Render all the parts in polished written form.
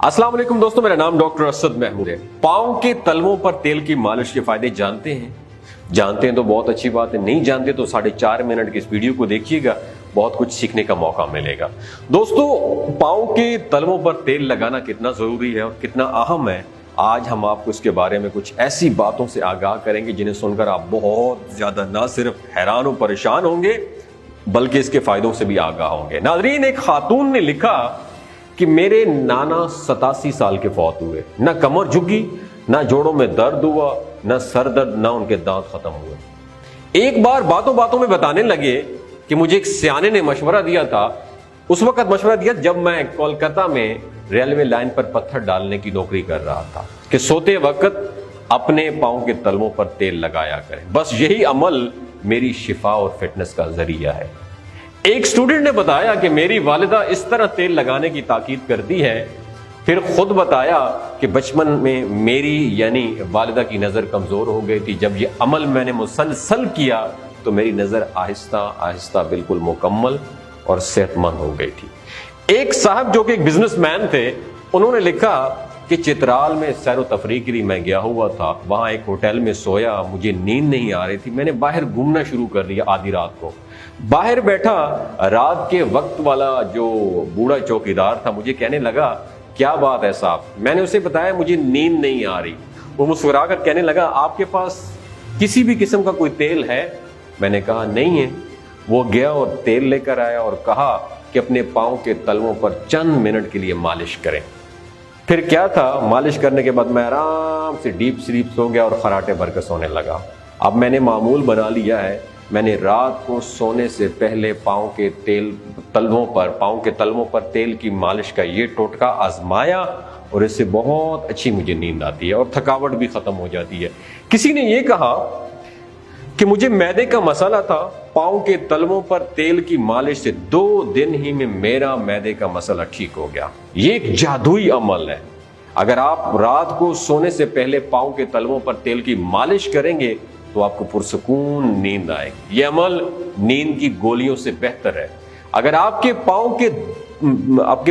अस्सलाम वालेकुम दोस्तों, मेरा नाम डॉक्टर असद महमूद है। पाँव के तलवों पर तेल की मालिश के फायदे जानते हैं? जानते हैं तो बहुत अच्छी बात है, नहीं जानते तो 4.5 मिनट की इस वीडियो को देखिएगा, बहुत कुछ सीखने का मौका मिलेगा। दोस्तों, पाँव के तलवों पर तेल लगाना कितना जरूरी है और कितना अहम है, आज हम आपको इसके बारे में कुछ ऐसी बातों से आगाह करेंगे जिन्हें सुनकर आप बहुत ज्यादा ना सिर्फ हैरान और परेशान होंगे बल्कि इसके फायदों से भी आगाह होंगे। नाजरीन, एक खातून ने लिखा कि मेरे नाना 87 साल के फौत हुए, ना कमर झुकी, ना जोड़ों में दर्द हुआ, ना सर दर्द, ना उनके दांत खत्म हुए। एक बार बातों बातों में बताने लगे कि मुझे एक सियाने ने मशवरा दिया था। उस वक्त मशवरा दिया जब मैं कोलकाता में रेलवे लाइन पर पत्थर डालने की नौकरी कर रहा था कि सोते वक्त अपने पाँव के तलवों पर तेल लगाया करें। बस यही अमल मेरी शिफा और फिटनेस का जरिया है। एक स्टूडेंट ने बताया कि मेरी वालिदा इस तरह तेल लगाने की ताकीद करती है। फिर खुद बताया कि बचपन में मेरी यानी वालिदा की नज़र कमज़ोर हो गई थी। जब ये अमल मैंने मुसलसल किया तो मेरी नज़र आहिस्ता आहिस्ता बिल्कुल मुकम्मल और सेहतमंद हो गई थी। एक साहब जो कि एक बिजनेसमैन थे, उन्होंने लिखा कि चित्राल में सैर व तफरीह के लिए मैं गया हुआ था। वहाँ एक होटल में सोया, मुझे नींद नहीं आ रही थी। मैंने बाहर घूमना शुरू कर दिया आधी रात को। बाहर बैठा रात के वक्त वाला जो बूढ़ा चौकीदार था मुझे कहने लगा, क्या बात है साहब? मैंने उसे बताया मुझे नींद नहीं आ रही। वो मुस्कुरा कर कहने लगा, आपके पास किसी भी किस्म का कोई तेल है? मैंने कहा नहीं है। वो गया और तेल लेकर आया और कहा कि अपने पाँव के तलवों पर चंद मिनट के लिए मालिश करें। फिर क्या था, मालिश करने के बाद मैं आराम से डीप स्लीप सो गया और खराटे भर कर सोने लगा। अब मैंने मामूल बना लिया है, मैंने रात को सोने से पहले पाँव के तलवों पर तेल की मालिश का ये टोटका आजमाया और इससे बहुत अच्छी मुझे नींद आती है और थकावट भी खत्म हो जाती है। किसी ने ये कहा कि मुझे मैदे का मसाला था, पाँव के तलवों पर तेल की मालिश से 2 दिन ही में मेरा मैदे का मसला ठीक हो गया। ये एक जादुई अमल है। अगर आप रात को सोने से पहले पाँव के तलवों पर तेल की मालिश करेंगे तो आपको पुरसकून नींद आएगी। यह अमल नींद की गोलियों से बेहतर है। अगर आपके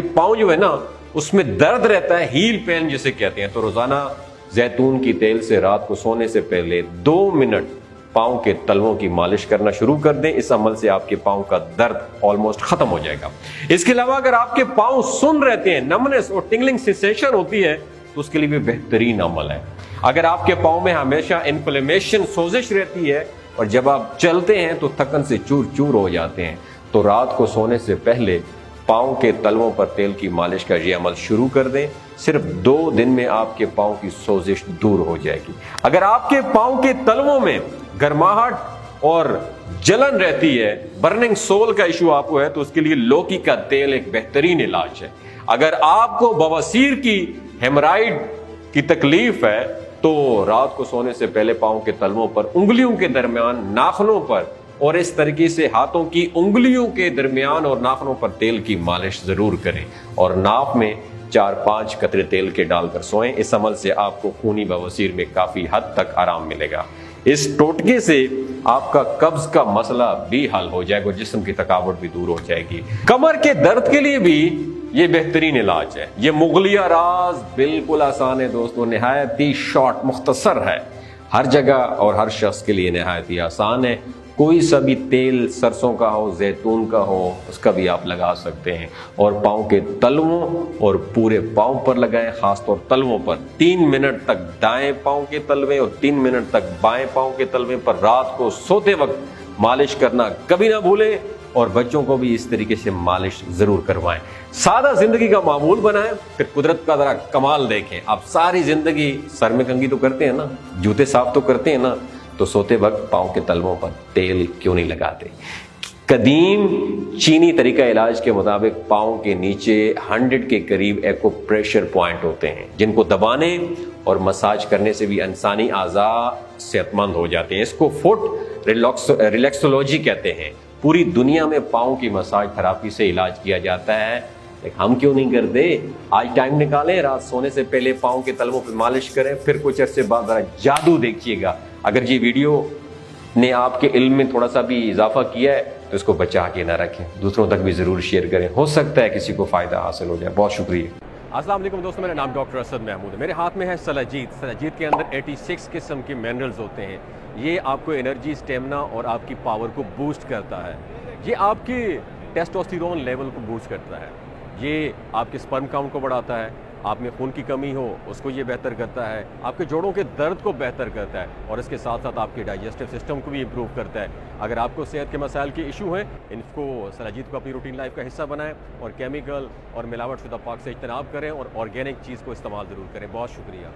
पाँव जो है ना उसमें दर्द रहता है, हील पेन जिसे कहते हैं, तो रोजाना जैतून की तेल से रात को सोने से पहले 2 मिनट पाँव के तलवों की मालिश करना शुरू कर दें। इस अमल से आपके पाँव का दर्द ऑलमोस्ट खत्म हो जाएगा। इसके अलावा अगर आपके पाँव सुन रहते हैं, नमनेस और टिंगलिंग सेंसेशन होती है, तो उसके लिए भी बेहतरीन अमल है। अगर आपके पाँव में हमेशा इन्फ्लेमेशन, सोजिश रहती है और जब आप चलते हैं तो थकन से चूर चूर हो जाते हैं, तो रात को सोने से पहले पाँव के तलवों पर तेल की मालिश का ये अमल शुरू कर दें। सिर्फ 2 दिन में आपके पाँव की सोजिश दूर हो जाएगी। अगर आपके पाँव के तलवों में गर्माहट और जलन रहती है, बर्निंग सोल का इशू आपको है, तो उसके लिए लौकी का तेल एक बेहतरीन इलाज है। अगर आपको बवासीर की, हेमराइड की तकलीफ है, तो रात को सोने से पहले पाँव के तलवों पर, उंगलियों के दरमियान, नाखूनों पर और इस तरीके से हाथों की उंगलियों के दरमियान और नाखूनों पर तेल की मालिश जरूर करें और नाक में 4-5 कतरे तेल के डालकर सोएं। इस अमल से आपको खूनी बवासीर में काफी हद तक आराम मिलेगा। इस टोटके से आपका कब्ज का मसला भी हल हो जाएगा और जिस्म की थकावट भी दूर हो जाएगी। कमर के दर्द के लिए भी ये बेहतरीन इलाज है। ये मुगलिया राज बिल्कुल आसान है दोस्तों, निहायत ही शॉर्ट मुख्तसर है, हर जगह और हर शख्स के लिए निहायत ही आसान है। कोई सा भी तेल, सरसों का हो, जैतून का हो, उसका भी आप लगा सकते हैं और पाँव के तलवों और पूरे पाँव पर लगाएं, खासतौर तलवों पर। 3 मिनट तक दाएं पाँव के तलवे और 3 मिनट तक बाएं पाँव के तलवे पर रात को सोते वक्त मालिश करना कभी ना भूलें और बच्चों को भी इस तरीके से मालिश जरूर करवाएं। सादा जिंदगी का मामूल बनाएं, फिर कुदरत का जरा कमाल देखें। आप सारी जिंदगी सर में कंघी तो करते हैं ना, जूते साफ तो करते हैं ना, तो सोते वक्त पाँव के तलवों पर तेल क्यों नहीं लगाते? कदीम चीनी तरीका इलाज के मुताबिक पाँव के नीचे 100 के करीब एक्यूप्रेशर पॉइंट होते हैं, जिनको दबाने और मसाज करने से भी इंसानी आज़ा सेहतमंद हो जाते हैं। इसको फुट रिलैक्सोलॉजी कहते हैं। पूरी दुनिया में पाँव की मसाज थेरापी से इलाज किया जाता है, लेकिन हम क्यों नहीं करते? आज टाइम निकालें, रात सोने से पहले पाँव के तलवों पर मालिश करें, फिर कुछ अरसे बाद जरा जादू देखिएगा। अगर ये वीडियो ने आपके इल्म में थोड़ा सा भी इजाफा किया है तो इसको बचा के ना रखें, दूसरों तक भी जरूर शेयर करें, हो सकता है किसी को फायदा हासिल हो जाए। बहुत शुक्रिया। अस्सलाम वालेकुम दोस्तों, मेरा नाम डॉक्टर असद महमूद है। मेरे हाथ में है सलाजीत। सलाजीत के अंदर 86 किस्म के मिनरल्स होते हैं। ये आपको एनर्जी, स्टेमिना और आपकी पावर को बूस्ट करता है। ये आपके टेस्टोस्टेरोन लेवल को बूस्ट करता है। ये आपके स्पर्म काउंट को बढ़ाता है। आप में खून की कमी हो उसको ये बेहतर करता है। आपके जोड़ों के दर्द को बेहतर करता है और इसके साथ साथ आपके डाइजेस्टिव सिस्टम को भी इम्प्रूव करता है। अगर आपको सेहत के मसाइल के इशू हैं, इनको सलाजीत को अपनी रूटीन लाइफ का हिस्सा बनाएं और केमिकल और मिलावट शुदा पाक से इज्तनाब करें और ऑर्गेनिक चीज़ को इस्तेमाल ज़रूर करें। बहुत शुक्रिया।